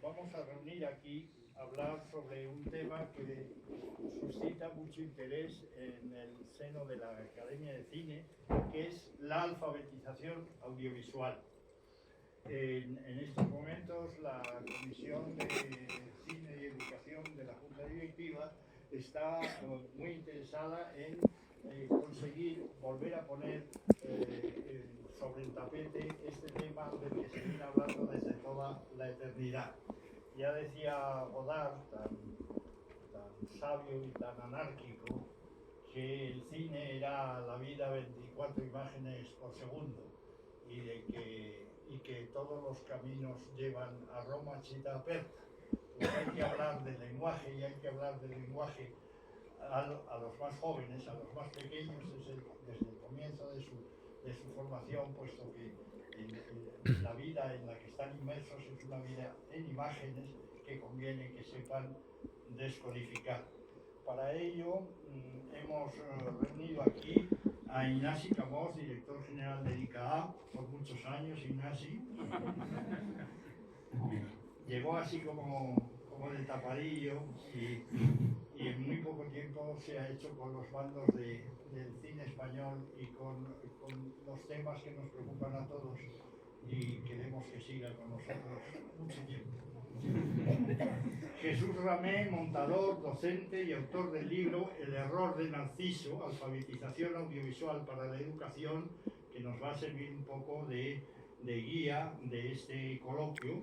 vamos a reunir aquí a hablar sobre un tema que suscita mucho interés en el seno de la Academia de Cine, que es la alfabetización audiovisual. En estos momentos la Comisión de Cine y Educación de la Junta Directiva está muy interesada en conseguir volver a poner sobre el tapete este tema del que se viene hablando desde toda la eternidad. Ya decía Godard, tan sabio y tan anárquico, que el cine era la vida 24 imágenes por segundo y que todos los caminos llevan a Roma chita aperta. Pues hay que hablar del lenguaje y hay que hablar del lenguaje a los más jóvenes, a los más pequeños, desde el comienzo de su formación, puesto que la vida en la que están inmersos es una vida en imágenes que conviene que sepan descodificar. Para ello hemos reunido aquí a Ignasi Camós, director general de ICAA, por muchos años. Ignasi llegó así como de tapadillo y en muy poco tiempo se ha hecho con los bandos del cine español y con los temas que nos preocupan a todos y queremos que siga con nosotros mucho tiempo. Jesús Ramé, montador, docente y autor del libro El error de Narciso, alfabetización audiovisual para la educación, que nos va a servir un poco de guía de este coloquio.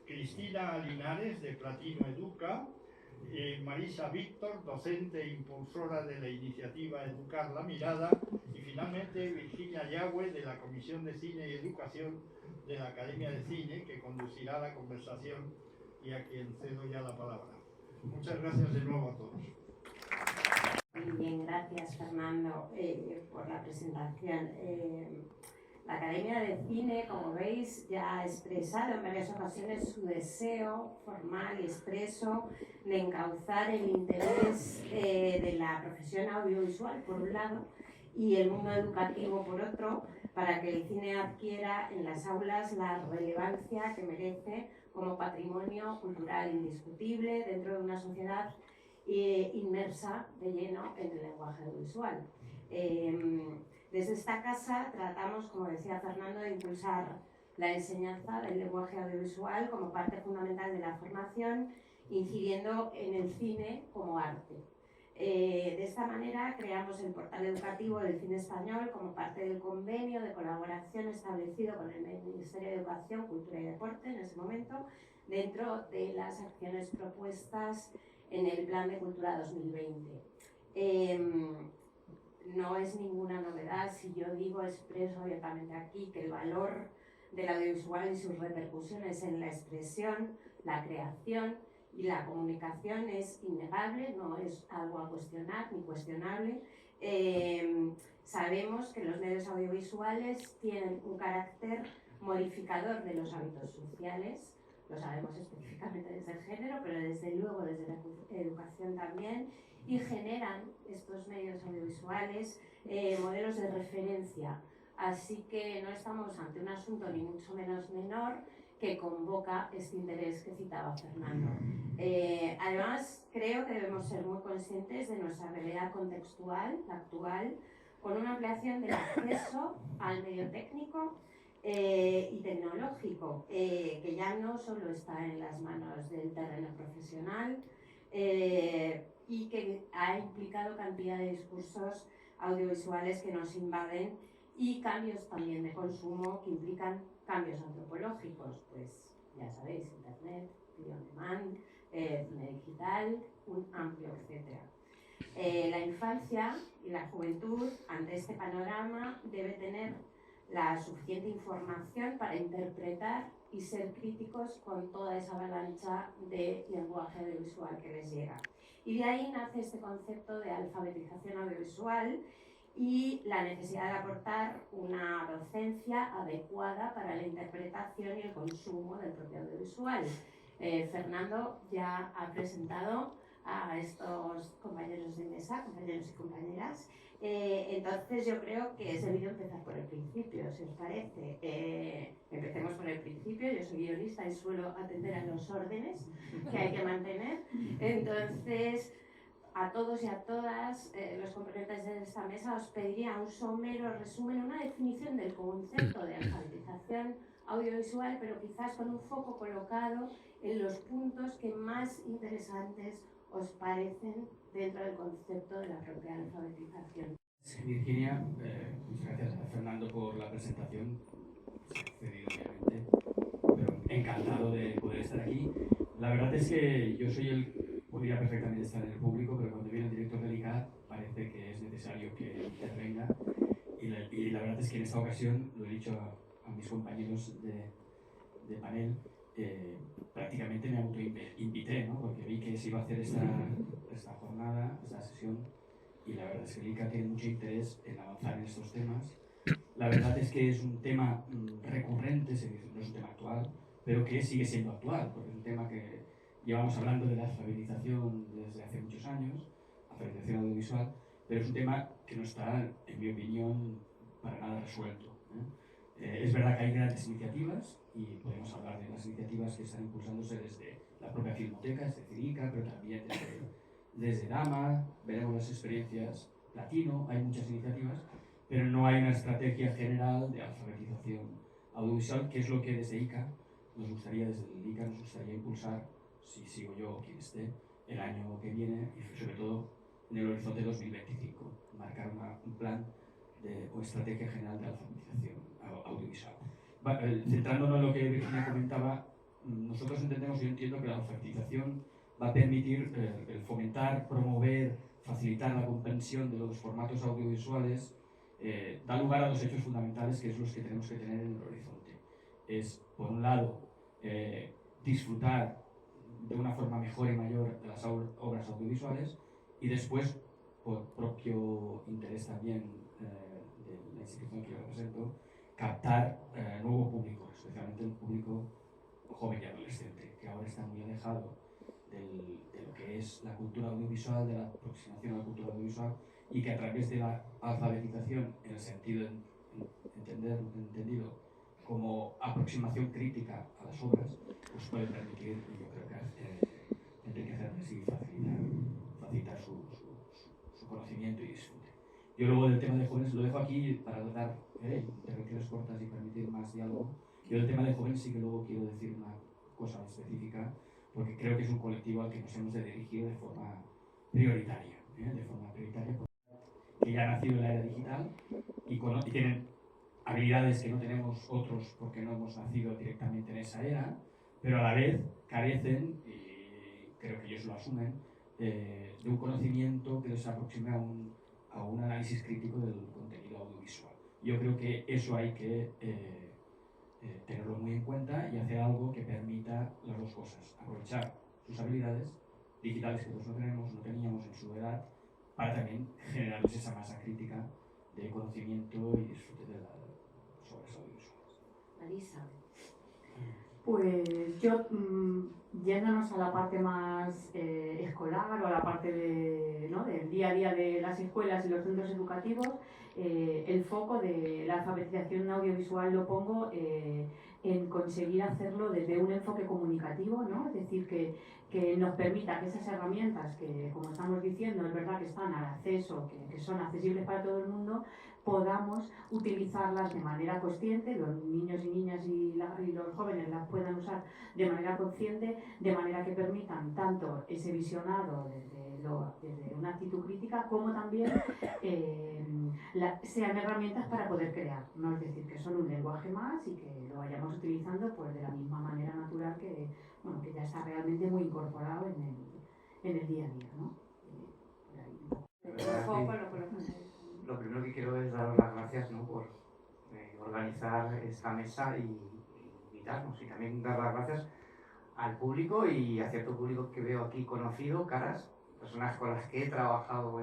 Cristina Linares, de Platino Educa, Marisa Víctor, docente e impulsora de la iniciativa Educar la Mirada, y finalmente Virginia Yagüe, de la Comisión de Cine y Educación de la Academia de Cine, que conducirá la conversación y a quien cedo ya la palabra. Muchas gracias de nuevo a todos. Muy bien, gracias Fernando por la presentación. La Academia de Cine, como veis, ya ha expresado en varias ocasiones su deseo formal y expreso de encauzar el interés de la profesión audiovisual, por un lado, y el mundo educativo, por otro, para que el cine adquiera en las aulas la relevancia que merece como patrimonio cultural indiscutible dentro de una sociedad inmersa de lleno en el lenguaje audiovisual. Desde esta casa tratamos, como decía Fernando, de impulsar la enseñanza del lenguaje audiovisual como parte fundamental de la formación, incidiendo en el cine como arte. De esta manera creamos el portal educativo del cine español como parte del convenio de colaboración establecido con el Ministerio de Educación, Cultura y Deporte en ese momento, dentro de las acciones propuestas en el Plan de Cultura 2020. No es ninguna novedad si yo expreso abiertamente aquí que el valor del audiovisual y sus repercusiones en la expresión, la creación y la comunicación es innegable, no es algo a cuestionar ni cuestionable. Sabemos que los medios audiovisuales tienen un carácter modificador de los hábitos sociales, lo sabemos específicamente desde el género, pero desde luego desde la educación también, y generan estos medios audiovisuales modelos de referencia. Así que no estamos ante un asunto ni mucho menos menor que convoca este interés que citaba Fernando. Además, creo que debemos ser muy conscientes de nuestra realidad contextual, la actual, con una ampliación del acceso al medio técnico y tecnológico, que ya no solo está en las manos del terreno profesional y que ha implicado cantidad de discursos audiovisuales que nos invaden y cambios también de consumo que implican cambios antropológicos, pues ya sabéis, internet, video on demand, cine digital, un amplio etcétera. La infancia y la juventud ante este panorama debe tener la suficiente información para interpretar y ser críticos con toda esa avalancha de lenguaje audiovisual que les llega. Y de ahí nace este concepto de alfabetización audiovisual y la necesidad de aportar una docencia adecuada para la interpretación y el consumo del propio audiovisual. Fernando ya ha presentado a estos compañeros de mesa, compañeros y compañeras. Entonces yo creo que es debido empezar por el principio, si os parece. Empecemos por el principio. Yo soy guionista y suelo atender a los órdenes que hay que mantener. Entonces, a todos y a todas los componentes de esta mesa os pediría un somero resumen, una definición del concepto de alfabetización audiovisual, pero quizás con un foco colocado en los puntos que más interesantes os parecen dentro del concepto de la propia alfabetización. Virginia, muchas gracias a Fernando por la presentación. Se ha accedido, obviamente, pero encantado de poder estar aquí. La verdad es que yo podría perfectamente estar en el público, pero cuando viene el director del ICAD parece que es necesario que intervenga. Y la verdad es que en esta ocasión, lo he dicho a mis compañeros de panel, prácticamente me autoinvité, ¿no? Porque vi que se iba a hacer esta jornada, esta sesión, y la verdad es que el ICA tiene mucho interés en avanzar en estos temas. La verdad es que es un tema recurrente, no es un tema actual, pero que sigue siendo actual, porque es un tema que llevamos hablando de la alfabetización desde hace muchos años, alfabetización audiovisual, pero es un tema que no está, en mi opinión, para nada resuelto, ¿eh? Es verdad que hay grandes iniciativas, y podemos hablar de las iniciativas que están impulsándose desde la propia Filmoteca, desde ICA, pero también desde Dama, veremos las experiencias Latino, hay muchas iniciativas, pero no hay una estrategia general de alfabetización audiovisual, que es lo que desde el ICA nos gustaría impulsar, si sigo yo o quien esté, el año que viene, y sobre todo en el horizonte 2025, marcar un plan o estrategia general de alfabetización audiovisual. Centrándonos en lo que Virginia comentaba, nosotros entendemos, yo entiendo que la alfabetización va a permitir el fomentar, promover, facilitar la comprensión de los formatos audiovisuales, da lugar a dos hechos fundamentales que es los que tenemos que tener en el horizonte. Es, por un lado, disfrutar de una forma mejor y mayor de las obras audiovisuales, y después, por propio interés también de la institución que yo represento, captar nuevo público, especialmente el público joven y adolescente, que ahora está muy alejado de lo que es la cultura audiovisual, de la aproximación a la cultura audiovisual, y que a través de la alfabetización, en el sentido entendido como aproximación crítica a las obras, pues puede permitir, yo creo que enriquecerles y facilitar su conocimiento y disfrute. Yo luego del tema de jóvenes lo dejo aquí para dar intervenciones cortas y permitir más diálogo. Yo del tema de jóvenes sí que luego quiero decir una cosa específica, porque creo que es un colectivo al que nos hemos de dirigir de forma prioritaria, que ya ha nacido en la era digital y tienen habilidades que no tenemos otros porque no hemos nacido directamente en esa era, pero a la vez carecen, y creo que ellos lo asumen, de un conocimiento que les aproxime a un análisis crítico del contenido audiovisual. Yo creo que eso hay que tenerlo muy en cuenta y hacer algo que permita las dos cosas: aprovechar sus habilidades digitales que nosotros no teníamos en su edad, para también generarles esa masa crítica de conocimiento y disfrute de las obras audiovisuales. Marisa. Pues yo, yéndonos a la parte más escolar o a la parte del día a día de las escuelas y los centros educativos, el foco de la alfabetización audiovisual lo pongo en conseguir hacerlo desde un enfoque comunicativo, ¿no? Es decir, que nos permita que esas herramientas que, como estamos diciendo, es verdad que están al acceso, que son accesibles para todo el mundo, podamos utilizarlas de manera consciente, los niños y niñas y los jóvenes las puedan usar de manera consciente, de manera que permitan tanto ese visionado desde una actitud crítica, como también sean herramientas para poder crear, ¿no? Es decir, que son un lenguaje más y que lo vayamos utilizando pues de la misma manera natural que ya está realmente muy incorporado en el día a día, ¿no? Lo primero que quiero es daros las gracias, ¿no?, por organizar esta mesa y invitarnos, y también dar las gracias al público y a cierto público que veo aquí conocido, caras, personas con las que he trabajado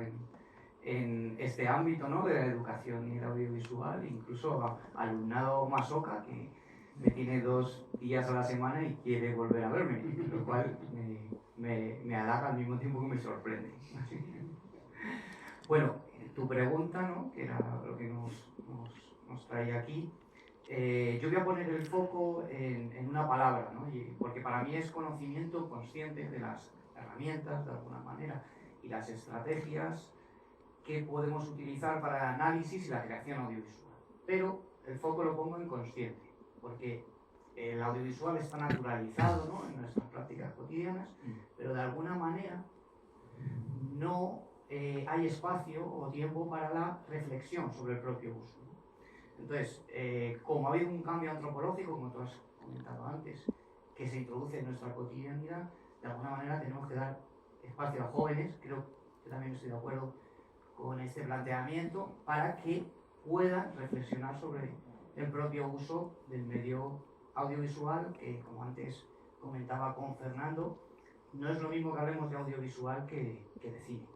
en este ámbito, ¿no?, de la educación y el audiovisual, incluso alumnado masoca que me tiene 2 días a la semana y quiere volver a verme, lo cual me halaga al mismo tiempo que me sorprende. Bueno, tu pregunta, ¿no?, que era lo que nos traía aquí, yo voy a poner el foco en una palabra, ¿no? Porque para mí es conocimiento consciente de las herramientas, de alguna manera, y las estrategias que podemos utilizar para el análisis y la creación audiovisual. Pero el foco lo pongo en consciente, porque el audiovisual está naturalizado, ¿no?, en nuestras prácticas cotidianas, pero de alguna manera no hay espacio o tiempo para la reflexión sobre el propio uso, ¿no? Entonces, como ha habido un cambio antropológico, como tú has comentado antes, que se introduce en nuestra cotidianidad, de alguna manera tenemos que dar espacio a jóvenes, creo que también estoy de acuerdo con este planteamiento, para que puedan reflexionar sobre el propio uso del medio audiovisual, que como antes comentaba con Fernando, no es lo mismo que hablemos de audiovisual que de cine,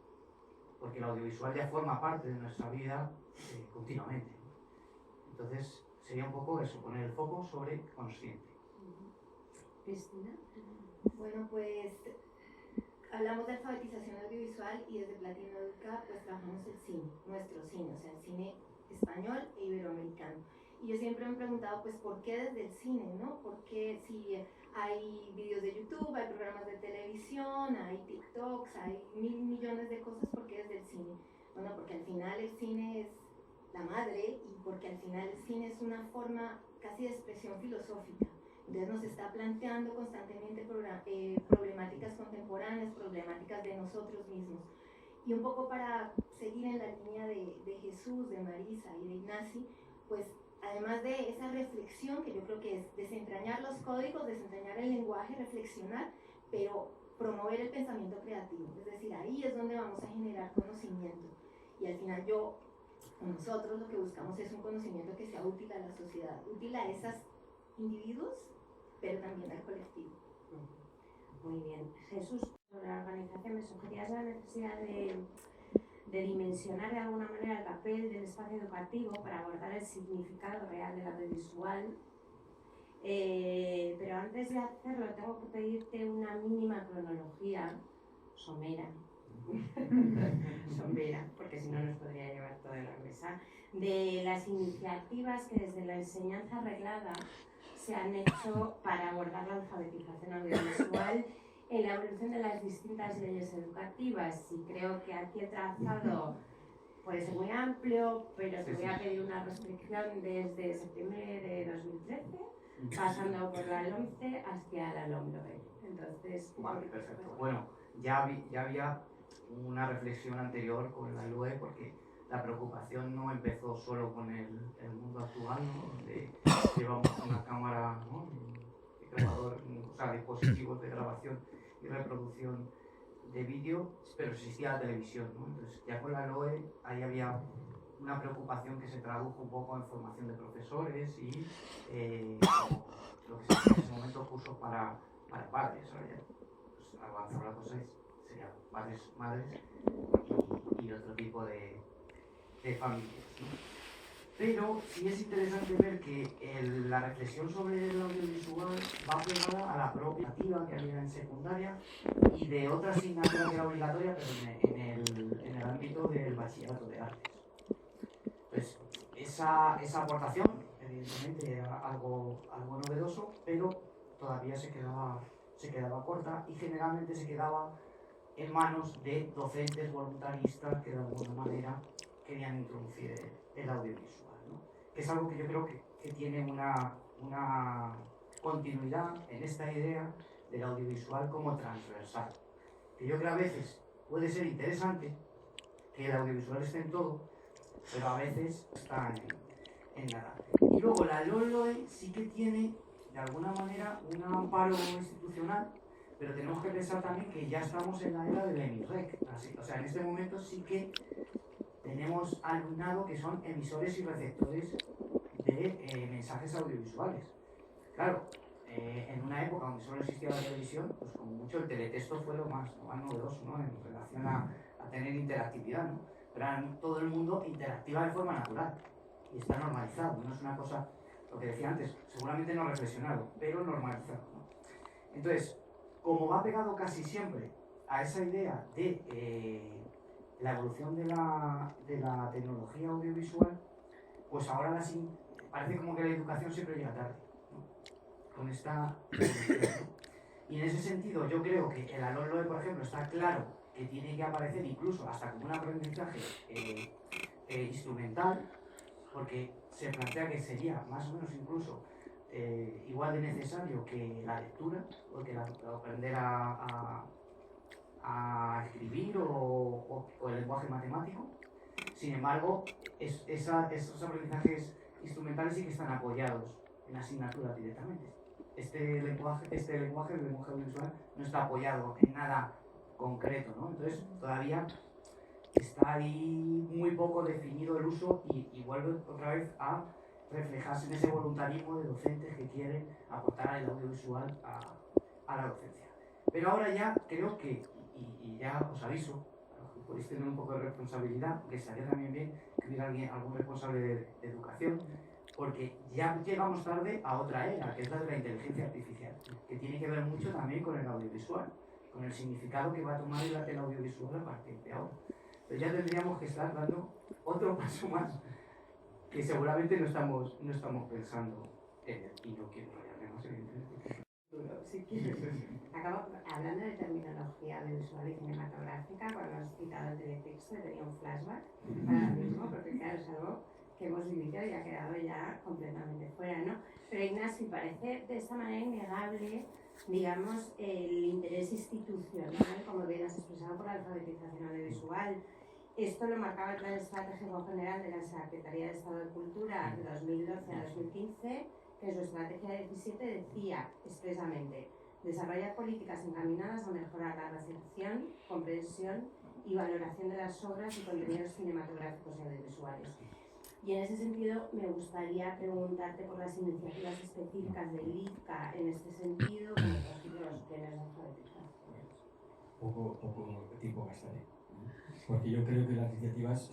porque el audiovisual ya forma parte de nuestra vida continuamente. Entonces sería un poco eso, poner el foco sobre consciente. Cristina. Bueno, pues hablamos de alfabetización audiovisual y desde Platino Educa pues trabajamos el cine, nuestro cine, o sea, el cine español e iberoamericano. Y yo siempre me he preguntado, pues, ¿por qué desde el cine, no? Porque si hay vídeos de YouTube, hay programas de televisión, hay TikToks, hay mil millones de cosas, ¿por qué desde el cine? Bueno, porque al final el cine es la madre y porque al final el cine es una forma casi de expresión filosófica. Entonces nos está planteando constantemente problemáticas contemporáneas, problemáticas de nosotros mismos. Y un poco para seguir en la línea de Jesús, de Marisa y de Ignasi, pues además de esa reflexión, que yo creo que es desentrañar los códigos, desentrañar el lenguaje, reflexionar, pero promover el pensamiento creativo. Es decir, ahí es donde vamos a generar conocimiento. Y al final nosotros lo que buscamos es un conocimiento que sea útil a la sociedad, útil a esos individuos, pero también al colectivo. Muy bien. Jesús, sobre la organización, me sugerías la necesidad de dimensionar de alguna manera el papel del espacio educativo para abordar el significado real del audiovisual. Pero antes de hacerlo, tengo que pedirte una mínima cronología somera, porque si no nos podría llevar toda la mesa, de las iniciativas que desde la enseñanza reglada se han hecho para abordar la alfabetización audiovisual en la evolución de las distintas leyes educativas. Y creo que aquí el trazado puede ser muy amplio, pero te voy a pedir una restricción desde septiembre de 2013, pasando por la LOMCE hasta la LOMLOE. Entonces, vale, perfecto. Bueno, ya había una reflexión anterior con la LOE, porque la preocupación no empezó solo con el mundo actual, ¿no?, donde llevamos una cámara, ¿no?, grabador, o sea, dispositivos de grabación y reproducción de vídeo, pero existía la televisión, ¿no? Entonces ya con la LOE ahí había una preocupación que se tradujo un poco en formación de profesores y lo que se hacía en ese momento cursos para padres. Ahora ya pues, avanzó la cosa, sería padres, madres y otro tipo de familias, ¿no? Pero sí es interesante ver que la reflexión sobre el audiovisual va pegada a la propia activa que había en secundaria y de otra asignatura que era obligatoria, pero en el ámbito del bachillerato de artes. Pues esa aportación, evidentemente, era algo novedoso, pero todavía se quedaba corta y generalmente se quedaba en manos de docentes voluntaristas que de alguna manera querían introducir el audiovisual, ¿no? Que es algo que yo creo que tiene una continuidad en esta idea del audiovisual como transversal. Que yo creo que a veces puede ser interesante que el audiovisual esté en todo, pero a veces está en nada. Y luego la LOMLOE sí que tiene de alguna manera un amparo institucional, pero tenemos que pensar también que ya estamos en la era del EMIREC. O sea, en este momento sí que tenemos alumnado que son emisores y receptores de mensajes audiovisuales. Claro, en una época donde solo existía la televisión, pues como mucho el teletexto fue lo más novedoso, ¿no?, en relación a tener interactividad, ¿no? Pero todo el mundo interactiva de forma natural y está normalizado, no es una cosa, lo que decía antes, seguramente no reflexionado, pero normalizado, ¿no? Entonces, como va pegado casi siempre a esa idea de la evolución de la tecnología audiovisual, pues ahora parece como que la educación siempre llega tarde, ¿no? Con esta evolución, ¿no? Y en ese sentido yo creo que el ALOE, por ejemplo, está claro que tiene que aparecer incluso hasta como un aprendizaje instrumental, porque se plantea que sería más o menos incluso igual de necesario que la lectura, porque aprender a escribir o el lenguaje matemático. Sin embargo, esos aprendizajes instrumentales sí que están apoyados en asignaturas directamente. El lenguaje audiovisual, no está apoyado en nada concreto, ¿no? Entonces, todavía está ahí muy poco definido el uso y vuelve otra vez a reflejarse en ese voluntarismo de docentes que quieren aportar el audiovisual a la docencia. Pero ahora ya creo que, y ya os aviso, podéis tener un poco de responsabilidad, que estaría también bien que hubiera algún responsable de educación, porque ya llegamos tarde a otra era, que es la de la inteligencia artificial, que tiene que ver mucho también con el audiovisual, con el significado que va a tomar el audiovisual a partir de ahora. Pero ya tendríamos que estar dando otro paso más, que seguramente no estamos pensando en él, y no quiero enrollarme más, evidentemente. Si quieres. Acabo hablando de terminología audiovisual y cinematográfica, cuando has citado el teletexto tenía un flashback ahora mismo, porque claro, es algo que hemos vivido y ha quedado ya completamente fuera, ¿no? Pero Ignacio, parece de esta manera innegable, digamos, el interés institucional, como bien has expresado, por la alfabetización audiovisual. Esto lo marcaba el Plan Estratégico General de la Secretaría de Estado de Cultura de 2012 a 2015, que en su estrategia 17 decía expresamente: desarrollar políticas encaminadas a mejorar la recepción, comprensión y valoración de las obras y contenidos cinematográficos y audiovisuales. Y en ese sentido me gustaría preguntarte por las iniciativas específicas del IFCA en este sentido, como por ejemplo los planes de alfabetización. Poco tiempo gastaré, porque yo creo que las iniciativas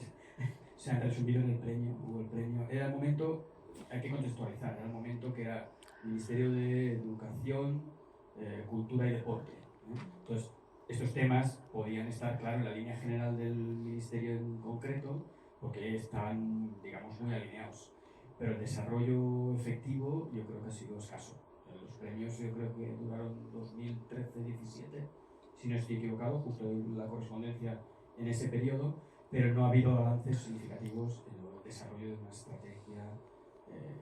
se han resumido en el premio. Hubo el premio, era el momento, hay que contextualizar, era el momento que era Ministerio de Educación, Cultura y Deporte, ¿no? Entonces, estos temas podían estar, claro, en la línea general del ministerio en concreto, porque estaban, digamos, muy alineados. Pero el desarrollo efectivo yo creo que ha sido escaso. Los premios yo creo que duraron 2013-17, si no estoy equivocado, justo la correspondencia en ese periodo, pero no ha habido avances significativos en el desarrollo de una estrategia.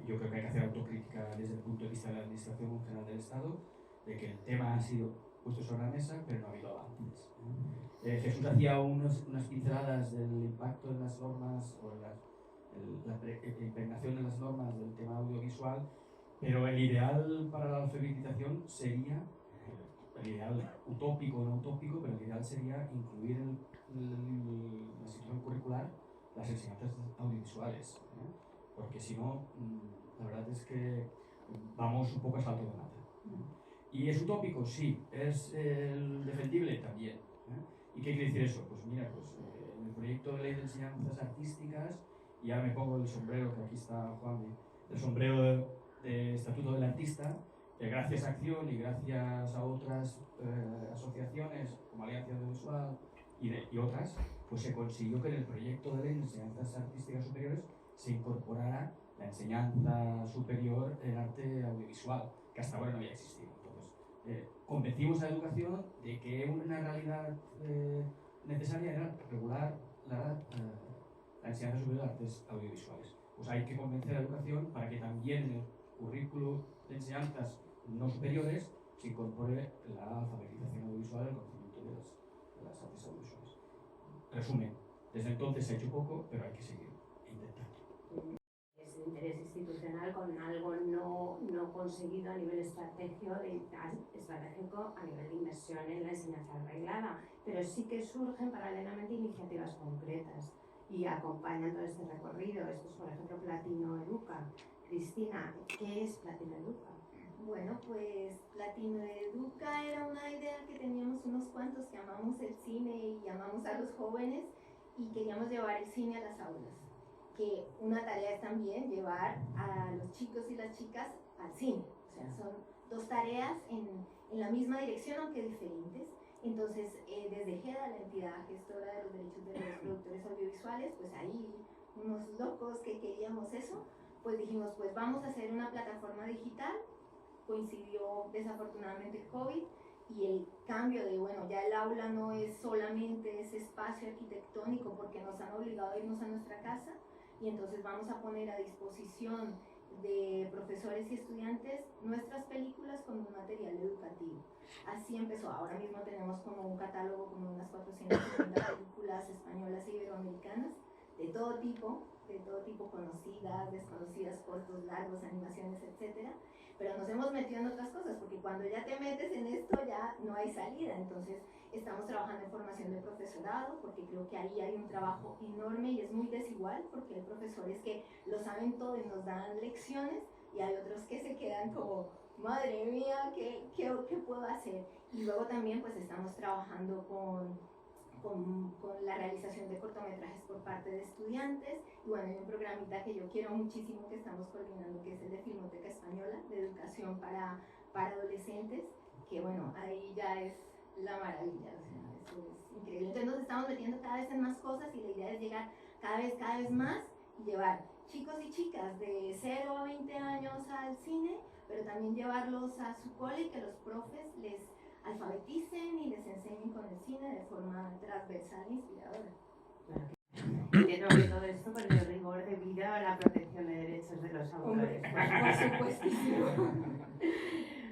Yo creo que hay que hacer autocrítica desde el punto de vista de la Administración General del Estado, de que el tema ha sido puesto sobre la mesa, pero no ha habido avances. Jesús hacía unas pinceladas del impacto en las normas o la impregnación de las normas del tema audiovisual, pero el ideal para la alfabetización sería, el ideal utópico o no utópico, pero el ideal sería incluir en la situación curricular las enseñanzas audiovisuales, ¿no? Porque si no, la verdad es que vamos un poco a salto de mata. ¿Y es utópico? Sí. ¿Es defendible? También. ¿Y qué quiere decir eso? Pues mira, en el proyecto de ley de enseñanzas artísticas, y ahora me pongo el sombrero, que aquí está Juan, el sombrero de Estatuto del Artista, gracias a Acción y gracias a otras asociaciones como Alianza Audiovisual y otras, pues se consiguió que en el proyecto de ley de enseñanzas artísticas superiores se incorporara la enseñanza superior en arte audiovisual, que hasta ahora no había existido. Entonces, convencimos a la educación de que una realidad necesaria era regular la enseñanza superior de artes audiovisuales. Pues hay que convencer a la educación para que también en el currículo de enseñanzas no superiores se incorpore la alfabetización audiovisual, el conocimiento de las artes audiovisuales. Resumen, desde entonces se ha hecho poco, pero hay que seguir intentando. Es de interés institucional con algo no conseguido a nivel estratégico a nivel de inversión en la enseñanza reglada, pero sí que surgen paralelamente iniciativas concretas y acompañan todo este recorrido. Esto es, por ejemplo, Platino Educa. Cristina, ¿qué es Platino Educa? Bueno, pues Platino Educa era una idea que teníamos unos cuantos que amamos el cine y amamos a los jóvenes y queríamos llevar el cine a las aulas. Que una tarea es también llevar a los chicos y las chicas al cine. O sea, son dos tareas en la misma dirección, aunque diferentes. Entonces, desde GEDA, la entidad gestora de los derechos de los productores audiovisuales, pues ahí unos locos que queríamos eso, pues dijimos, pues vamos a hacer una plataforma digital. Coincidió desafortunadamente el COVID y el cambio de, bueno, ya el aula no es solamente ese espacio arquitectónico porque nos han obligado a irnos a nuestra casa, y entonces vamos a poner a disposición de profesores y estudiantes nuestras películas con un material educativo. Así empezó. Ahora mismo tenemos como un catálogo como unas 450 películas españolas e iberoamericanas de todo tipo, conocidas, desconocidas, cortos, largos, animaciones, etcétera. Pero nos hemos metido en otras cosas, porque cuando ya te metes en esto ya no hay salida. Entonces estamos trabajando en formación de profesorado, porque creo que ahí hay un trabajo enorme y es muy desigual, porque hay profesores que lo saben todo y nos dan lecciones, y hay otros que se quedan como, madre mía, ¿qué puedo hacer? Y luego también pues estamos trabajando con la realización de cortometrajes por parte de estudiantes, y bueno, hay un programita que yo quiero muchísimo que estamos coordinando, que es el de Filmoteca Española, de educación para adolescentes, que bueno, ahí ya es la maravilla, o sea, eso es increíble. Entonces nos estamos metiendo cada vez en más cosas, y la idea es llegar cada vez más y llevar chicos y chicas de 0 a 20 años al cine, pero también llevarlos a su cole y que los profes les alfabeticen y les enseñen con el cine de forma transversal e inspiradora. Entiendo que todo esto con el rigor debido a la protección de derechos de los autores. Por supuestísimo.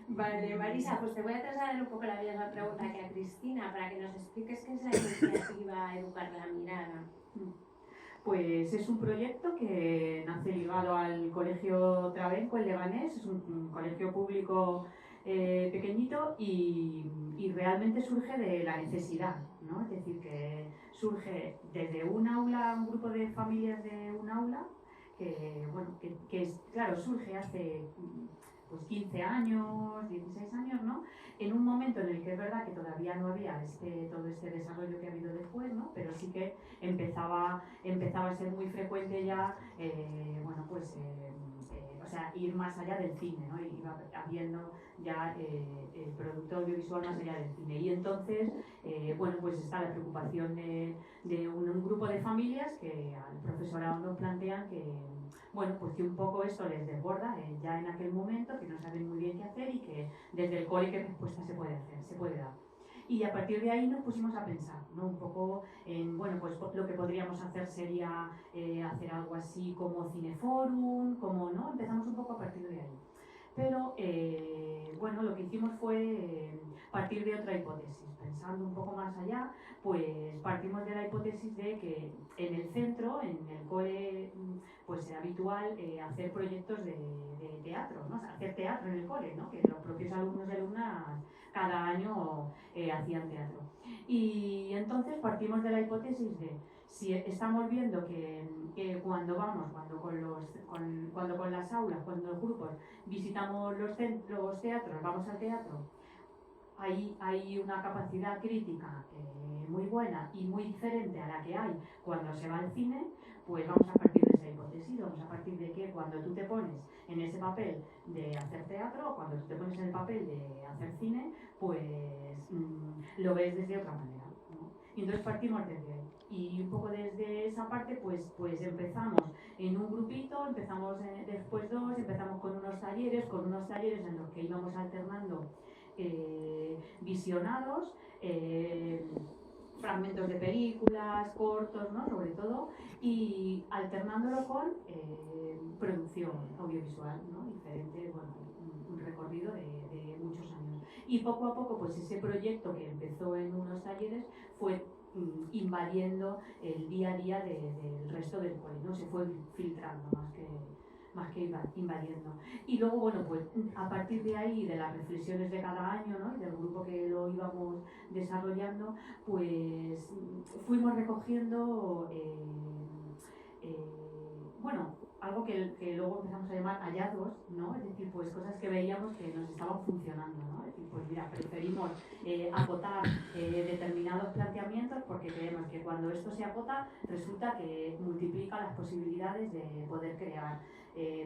Vale, Marisa, pues te voy a trasladar un poco la misma pregunta que a Cristina para que nos expliques qué es la iniciativa Educar la Mirada. Pues es un proyecto que nace ligado al Colegio Trabenco, el Leganés, es un colegio público pequeñito, y realmente surge de la necesidad, ¿no? Es decir, que surge desde un aula, un grupo de familias de un aula, que, bueno, claro, surge hace pues 15 años, 16 años, ¿no? En un momento en el que es verdad que todavía no había todo este desarrollo que ha habido después, ¿no? Pero sí que empezaba a ser muy frecuente ya, bueno, pues, o sea, ir más allá del cine, ¿no? Iba habiendo ya el producto audiovisual más allá del cine. Y entonces, bueno, pues está la preocupación de un grupo de familias que al profesorado nos plantean que, bueno, pues que un poco esto les desborda ya en aquel momento, que no saben muy bien qué hacer, y que desde el cole qué respuesta se puede hacer, se puede dar. Y a partir de ahí nos pusimos a pensar, ¿no? Un poco en, bueno, pues lo que podríamos hacer sería hacer algo así como Cineforum, como, ¿no? Empezamos un poco a partir de ahí. Pero, bueno, lo que hicimos fue partir de otra hipótesis. Pensando un poco más allá, pues partimos de la hipótesis de que en el centro, en el cole, pues era habitual hacer proyectos de teatro, ¿no? O sea, hacer teatro en el cole, ¿no? Que los propios alumnos y alumnas cada año hacían teatro. Y entonces partimos de la hipótesis de, si estamos viendo que cuando con las aulas, cuando los grupos visitamos los teatros, vamos al teatro, hay una capacidad crítica muy buena y muy diferente a la que hay cuando se va al cine, pues vamos a partir de esa hipótesis, vamos a partir de que cuando tú te pones en ese papel de hacer teatro, o cuando tú te pones en el papel de hacer cine, pues lo ves desde otra manera, ¿no? Y entonces partimos desde ahí. Y un poco desde esa parte, pues empezamos en un grupito, empezamos después dos, empezamos con unos talleres en los que íbamos alternando visionados, fragmentos de películas, cortos, ¿no? Sobre todo, y alternándolo con producción audiovisual, ¿no? Diferente, bueno, un recorrido de muchos años. Y poco a poco, pues ese proyecto que empezó en unos talleres fue invadiendo el día a día del resto del cole, ¿no? Se fue filtrando más que invadiendo. Y luego, bueno, pues a partir de ahí, de las reflexiones de cada año, ¿no? Y del grupo que lo íbamos desarrollando, pues fuimos recogiendo, bueno, algo que luego empezamos a llamar hallazgos, ¿no? Es decir, pues cosas que veíamos que nos estaban funcionando, ¿no? Es decir, pues mira, preferimos acotar determinados planteamientos porque creemos que cuando esto se acota resulta que multiplica las posibilidades de poder crear.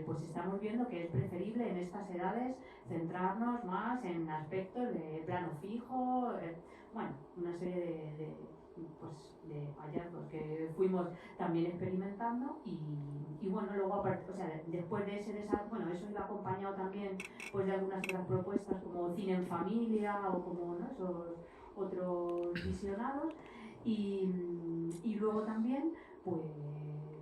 Pues estamos viendo que es preferible en estas edades centrarnos más en aspectos de plano fijo, bueno, una serie de hallazgos que fuimos también experimentando y bueno, luego aparte, o sea, después de ese desarrollo, bueno, eso iba acompañado también pues de algunas otras propuestas como cine en familia o como, ¿no?, esos otros visionados y luego también pues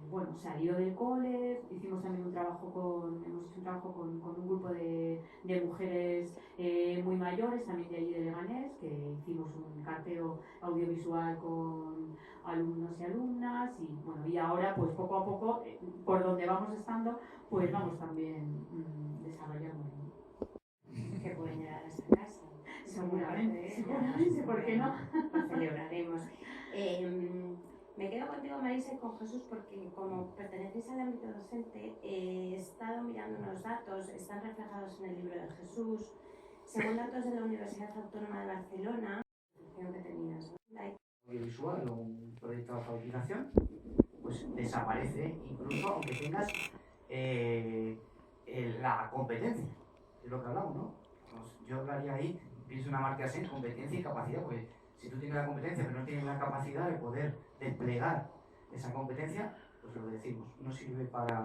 bueno, salió del cole, hicimos también hemos hecho un trabajo con un grupo de mujeres muy mayores, también de allí de Leganés, que hicimos un carteo audiovisual con alumnos y alumnas y bueno, y ahora pues poco a poco, por donde vamos estando, pues vamos también desarrollando. Que pueden llegar a esa casa. Seguramente, ¿por qué no? Lo celebraremos. Me quedo contigo, Marisa, y con Jesús, porque como perteneces al ámbito docente, he estado mirando unos datos, están reflejados en el libro de Jesús. Según datos de la Universidad Autónoma de Barcelona, creo que tenías, ¿no?, audiovisual o un proyecto de alfabetización, pues desaparece, incluso aunque tengas la competencia, es lo que hablamos, ¿no? Pues yo hablaría ahí, pienso una marca así, competencia y capacidad, porque si tú tienes la competencia pero no tienes la capacidad de poder desplegar esa competencia, pues lo que decimos, no sirve para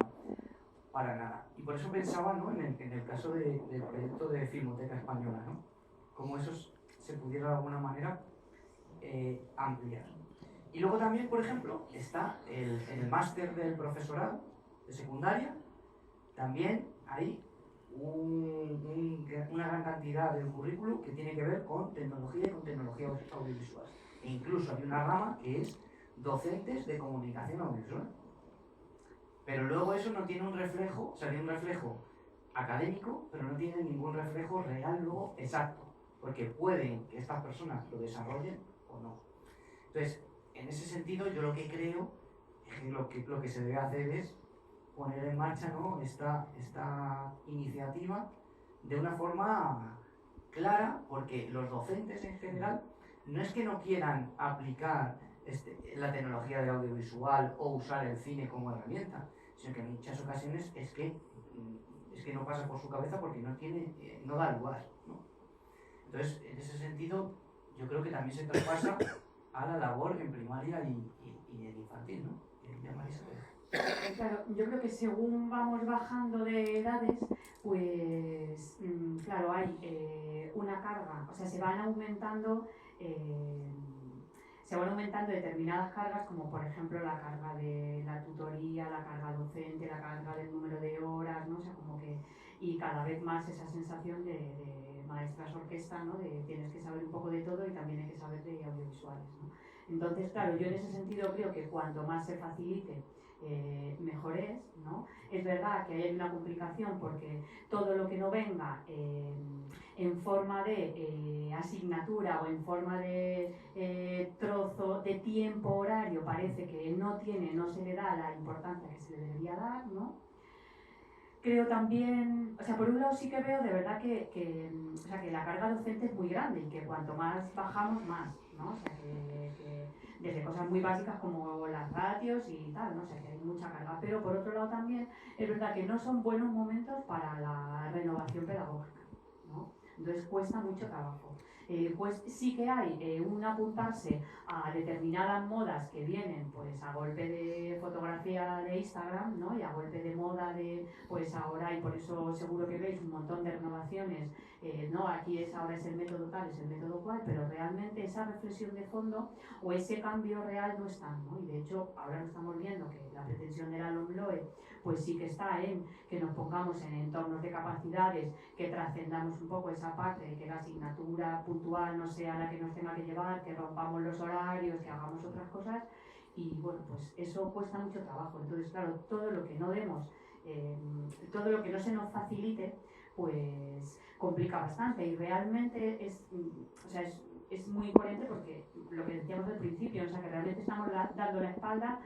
nada. Y por eso pensaba, ¿no?, en el caso del proyecto de Filmoteca Española, ¿no?, cómo eso se pudiera de alguna manera ampliar. Y luego también, por ejemplo, está en el máster del profesorado de secundaria, también hay una gran cantidad del currículum que tiene que ver con tecnología y con tecnología audiovisual. E incluso hay una rama que es docentes de comunicación audiovisual. Pero luego eso no tiene un reflejo, o sea, tiene un reflejo académico, pero no tiene ningún reflejo real luego exacto, porque pueden que estas personas lo desarrollen o no. Entonces, en ese sentido, yo lo que creo es que lo que se debe hacer es poner en marcha, ¿no?, esta iniciativa de una forma clara, porque los docentes en general no es que no quieran aplicar la tecnología de audiovisual o usar el cine como herramienta, sino que en muchas ocasiones es que no pasa por su cabeza porque no da lugar, ¿no? Entonces, en ese sentido, yo creo que también se traspasa a la labor en primaria y en infantil, ¿no? Ya Marisa, Claro, yo creo que según vamos bajando de edades, pues claro, hay una carga, o sea, se van aumentando determinadas cargas, como por ejemplo la carga de la tutoría, la carga docente, la carga del número de horas, ¿no? O sea, como que, y cada vez más esa sensación de maestras orquesta, ¿no?, de tienes que saber un poco de todo y también hay que saber de audiovisuales, ¿no? Entonces, claro, yo en ese sentido creo que cuanto más se facilite, mejor es, ¿no? Es verdad que hay una complicación porque todo lo que no venga en forma de asignatura o en forma de trozo de tiempo horario parece que no se le da la importancia que se le debería dar, ¿no? Creo también, o sea, por un lado sí que veo de verdad que la carga docente es muy grande y que cuanto más bajamos, más, ¿no? O sea, que desde cosas muy básicas como las ratios y tal, ¿no? O sea, que hay mucha carga. Pero por otro lado también es verdad que no son buenos momentos para la renovación pedagógica, ¿no? Entonces cuesta mucho trabajo. Pues sí que hay un apuntarse a determinadas modas que vienen pues a golpe de fotografía de Instagram, ¿no? Y a golpe de moda de pues ahora, y por eso seguro que veis un montón de renovaciones, no, aquí ahora es el método tal, es el método cual, pero realmente esa reflexión de fondo o ese cambio real no está, ¿no? Y de hecho ahora lo estamos viendo que la pretensión de la LOMLOE pues sí que está en que nos pongamos en entornos de capacidades, que trascendamos un poco esa parte de que la asignatura puntual no sea la que nos tenga que llevar, que rompamos los horarios, que hagamos otras cosas, y bueno, pues eso cuesta mucho trabajo. Entonces, claro, todo lo que no demos, todo lo que no se nos facilite, pues complica bastante y realmente es muy coherente porque lo que decíamos al principio, o sea, que realmente estamos dando la espalda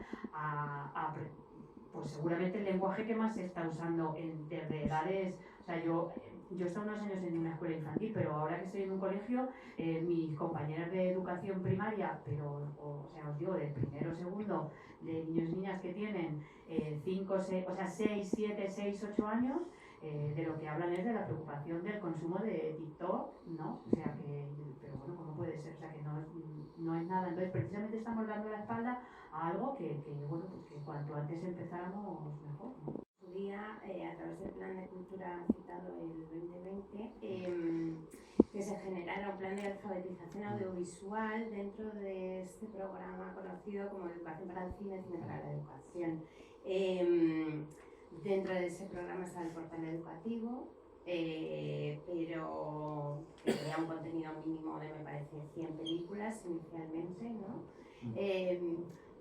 pues seguramente el lenguaje que más se está usando desde edades, o sea, yo he estado unos años en una escuela infantil, pero ahora que estoy en un colegio, mis compañeras de educación primaria, pero, o sea, os digo, de primero, segundo, de niños y niñas que tienen 6, 7, 6, 8 años, de lo que hablan es de la preocupación del consumo de TikTok, ¿no? O sea, pero bueno, ¿cómo puede ser? O sea, que no es nada Entonces, precisamente estamos dando la espalda a algo bueno, pues que cuanto antes empezáramos mejor, ¿no? Su día, a través del plan de cultura citado el 2020, que se generara un plan de alfabetización audiovisual dentro de este programa conocido como Educación para el Cine, Cine para la Educación. Dentro de ese programa está el portal educativo, pero que tenía un contenido mínimo de, me parece, 100 películas inicialmente, ¿no?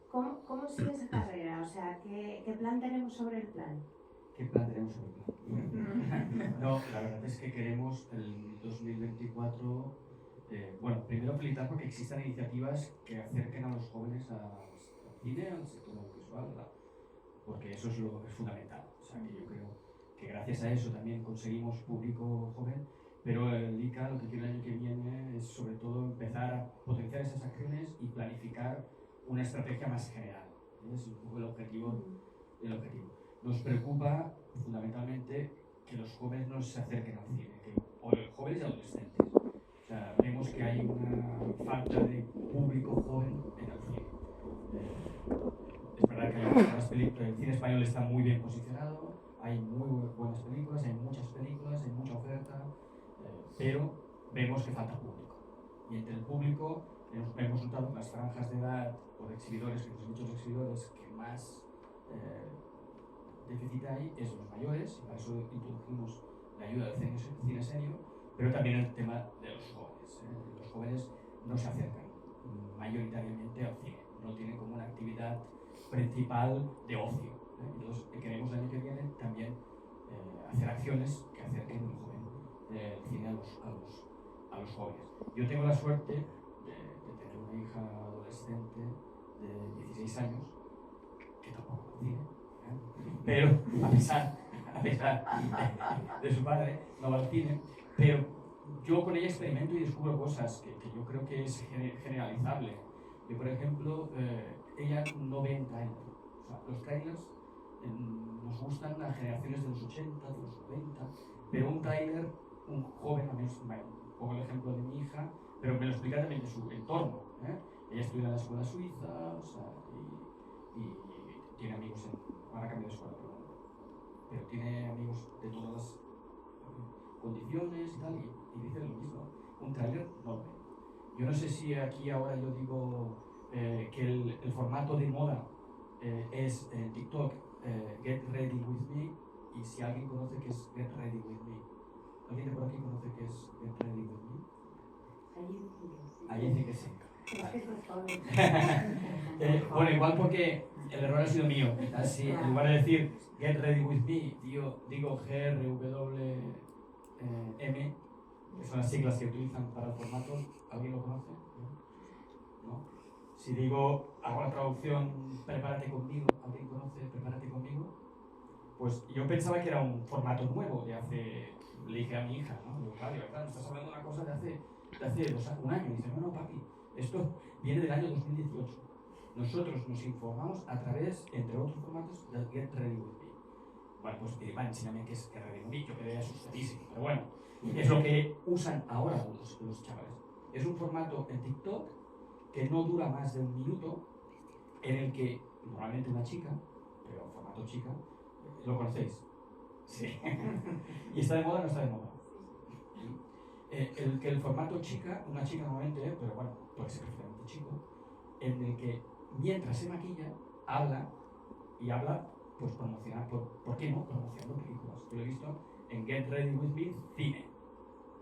¿Cómo sigue esa carrera? O sea, ¿qué plan tenemos sobre el plan? ¿Qué plan tenemos sobre el plan? No, la verdad es que queremos el 2024, bueno, primero felicitar porque existan iniciativas que acerquen a los jóvenes al cine, al sector audiovisual, porque eso es fundamental. O sea, que yo creo que gracias a eso también conseguimos público joven, pero el ICA lo que quiere el año que viene es sobre todo empezar a potenciar esas acciones y planificar una estrategia más general. Es un poco el objetivo. Nos preocupa fundamentalmente que los jóvenes no se acerquen al cine, o los jóvenes y adolescentes. O sea, vemos que hay una falta de público joven en el cine. Es verdad que hay buenas películas, el cine español está muy bien posicionado, hay muy buenas películas, hay muchas películas, hay mucha oferta, pero vemos que falta público. Y entre el público hemos notado que las franjas de edad o de exhibidores, que los muchos exhibidores que más déficit hay es los mayores, y para eso introdujimos la ayuda del cine serio, pero también el tema de los jóvenes. Los jóvenes no se acercan mayoritariamente al cine, no tienen como una actividad principal de ocio. Entonces queremos el año que viene también hacer acciones que acerquen el joven del cine a los jóvenes. Yo tengo la suerte de tener una hija adolescente de 16 años que tampoco va al cine, pero a pesar de su padre no va al cine, pero yo con ella experimento y descubro cosas que yo creo que es generalizable. Yo, por ejemplo, ella no ve en trailer. O sea, los trailers nos gustan a generaciones de los 80, de los 90, pero un trailer, un joven, a mí pongo el ejemplo de mi hija, pero me lo explica también de su entorno. Ella estudia en la escuela suiza, o sea, y tiene amigos ahora cambio de escuela, pero tiene amigos de todas las condiciones y tal, y dice lo mismo. Un trailer no lo ve. Yo no sé si aquí ahora yo digo que el formato de moda es TikTok, Get Ready With Me, y si alguien conoce qué es Get Ready With Me. ¿Alguien de por aquí conoce qué es Get Ready With Me? Allí dice que sí. Bueno, igual porque el error ha sido mío. Así, en lugar de decir Get Ready With Me, digo GRWM, que son las siglas que utilizan para el formato. ¿Alguien lo conoce? ¿No? Si digo, hago la traducción Prepárate conmigo, ¿alguien conoce Prepárate conmigo? Pues yo pensaba que era un formato nuevo de hace, le dije a mi hija, ¿no? Digo, claro, estás hablando de una cosa de hace un año. Y dice, no, papi, esto viene del año 2018. Nosotros nos informamos a través, entre otros formatos, del Get Ready With Me. Bueno, pues enséñame qué es Get Ready With Me, yo quedé asustadísimo, pero bueno, es lo que usan ahora los chavales. Es un formato en TikTok que no dura más de un minuto, en el que normalmente una chica, pero formato chica, ¿lo conocéis? Sí. ¿Y está de moda o no está de moda? El formato chica, una chica normalmente, pero bueno, puede ser perfectamente chico, en el que mientras se maquilla, habla, pues promocionar, ¿por qué no? Promocionando películas. Yo lo he visto en Get Ready With Me Cine.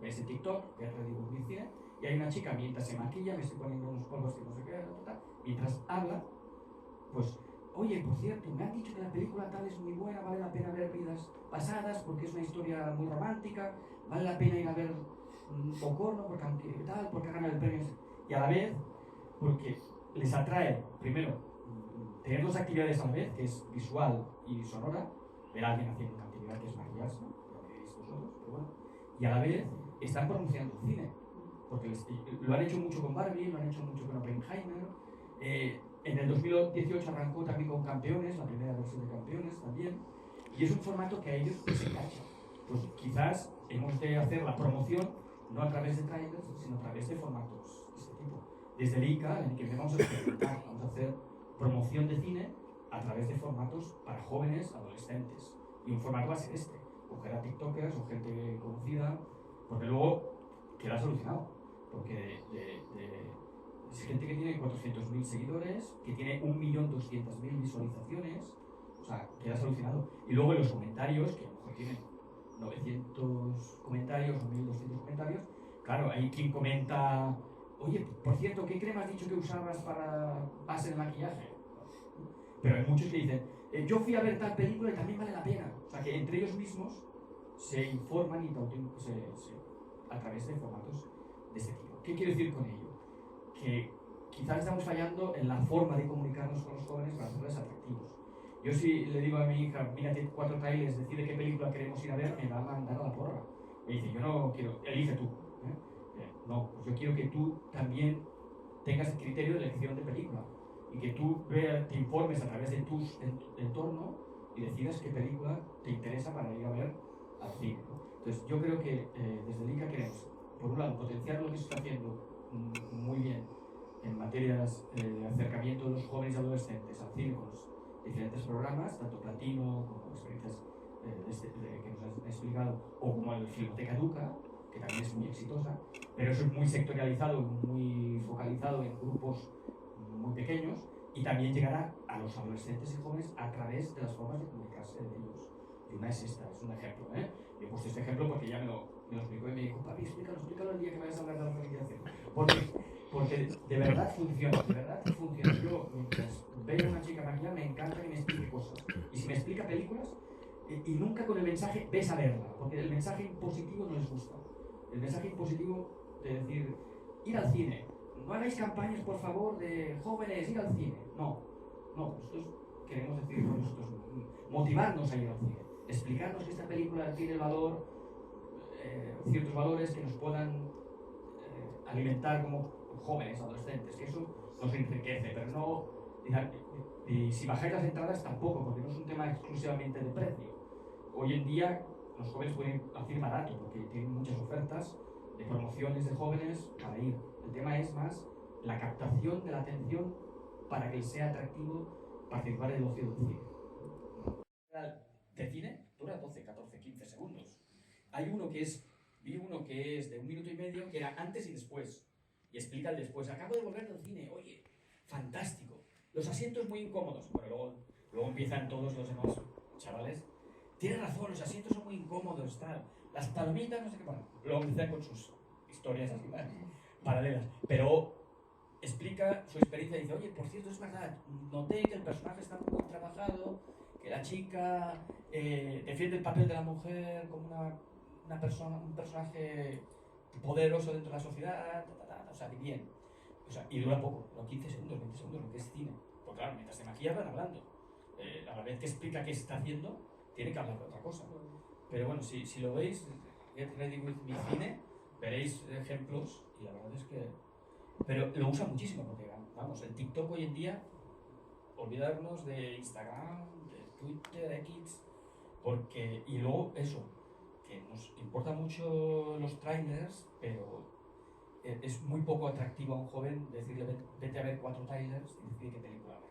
¿Ves en TikTok? Get Ready With Me Cine. Y hay una chica mientras se maquilla, me estoy poniendo unos polvos que no sé qué, mientras habla, pues, oye, por cierto, me han dicho que la película tal es muy buena, vale la pena ver Vidas Pasadas porque es una historia muy romántica, vale la pena ir a ver Ocorno porque ha ganado el premio. Y a la vez, porque les atrae, primero, tener dos actividades a la vez, que es visual y sonora, ver a alguien haciendo una actividad que es maquillarse, lo que veis vosotros, pero bueno, y a la vez están pronunciando el cine, porque lo han hecho mucho con Barbie, lo han hecho mucho con Oppenheimer. En el 2018 arrancó también con Campeones, la primera versión de Campeones también, y es un formato que a ellos les engancha. Pues quizás hemos de hacer la promoción no a través de trailers, sino a través de formatos de este tipo. desde el ICA, el año que viene vamos a experimentar, vamos a hacer promoción de cine a través de formatos para jóvenes, adolescentes. Y un formato va a ser este, coger a tiktokers o gente conocida, porque luego quedas alucinado, porque es gente que tiene 400.000 seguidores, que tiene 1.200.000 visualizaciones, o sea, quedas alucinado. Y luego en los comentarios, que a lo mejor tienen 900 comentarios o 1.200 comentarios, claro, hay quien comenta, oye, por cierto, ¿qué crema has dicho que usabas para base de maquillaje? Pero hay muchos que dicen, yo fui a ver tal película y también vale la pena. O sea, que entre ellos mismos se informan y a través de formatos de este tipo. ¿Qué quiero decir con ello? Que quizás estamos fallando en la forma de comunicarnos con los jóvenes para hacerles atractivos. Yo si le digo a mi hija, mírate 4 trailers, decide qué película queremos ir a ver, me va a mandar a la porra. Me dice, yo no quiero, elige tú. No, pues yo quiero que tú también tengas el criterio de elección de película y que tú te informes a través de tu entorno y decidas qué película te interesa para ir a ver al cine, ¿no? Entonces yo creo que desde el ICA queremos, por un lado, potenciar lo que se está haciendo muy bien en materias de acercamiento de los jóvenes y adolescentes al cine con los diferentes programas, tanto Platino como experiencias que nos han explicado, o como el Filmoteca Educa, que también es muy exitosa, pero eso es muy sectorializado, muy focalizado en grupos muy pequeños, y también llegará a los adolescentes y jóvenes a través de las formas de comunicarse de ellos. Y una es esta, es un ejemplo, ¿eh? Yo he puesto este ejemplo porque ya me lo explicó y me dijo, papi, explícalo el día que vayas a hablar de la alfabetización. Porque de verdad funciona, de verdad funciona. Yo, mientras veo a una chica maquillada, me encanta que me explique cosas. Y si me explica películas, y nunca con el mensaje, ves a verla, porque el mensaje impositivo no les gusta. El mensaje impositivo de decir, ir al cine, no hagáis campañas, por favor, de jóvenes, ir al cine. No, nosotros queremos decir con nosotros, motivarnos a ir al cine, explicarnos que esta película tiene valor, ciertos valores que nos puedan alimentar como jóvenes, adolescentes, que eso nos enriquece, pero no, y si bajáis las entradas tampoco, porque no es un tema exclusivamente de precio. Hoy en día los jóvenes pueden ir al cine barato, porque tienen muchas ofertas de promociones de jóvenes para ir. El tema es más la captación de la atención para que sea atractivo participar en el ocio del cine. De cine dura 12, 14, 15 segundos. Vi uno que es de 1 minuto y medio, que era antes y después. Y explica el después. Acabo de volver del cine, oye, fantástico. Los asientos muy incómodos. Pero luego empiezan todos los demás chavales. Tienes razón, los asientos son muy incómodos, tal. Las palomitas, no sé qué pasa. Luego empiezan con sus historias así, paralelas. Pero explica su experiencia y dice, oye, por cierto, es verdad, noté que el personaje está muy trabajado, que la chica defiende el papel de la mujer como un personaje poderoso dentro de la sociedad, o sea, bien. O sea, y dura poco, 15 segundos, 20 segundos, lo que es cine. Porque claro, mientras te maquillas van hablando. A la vez que explica qué está haciendo, tiene que hablar de otra cosa. Pero bueno, si lo veis, Get Ready With Me Cine, veréis ejemplos y la verdad es que... Pero lo usa muchísimo porque, vamos, el TikTok hoy en día, olvidarnos de Instagram, de Twitter, X, porque... Y luego eso, que nos importa mucho los trailers, pero es muy poco atractivo a un joven decirle vete a ver 4 trailers y decir qué película ver.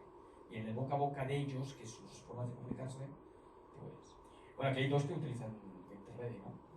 Y en el boca a boca de ellos, que sus formas de comunicarse, pues... Bueno, aquí hay 2 que utilizan Get Ready, ¿no?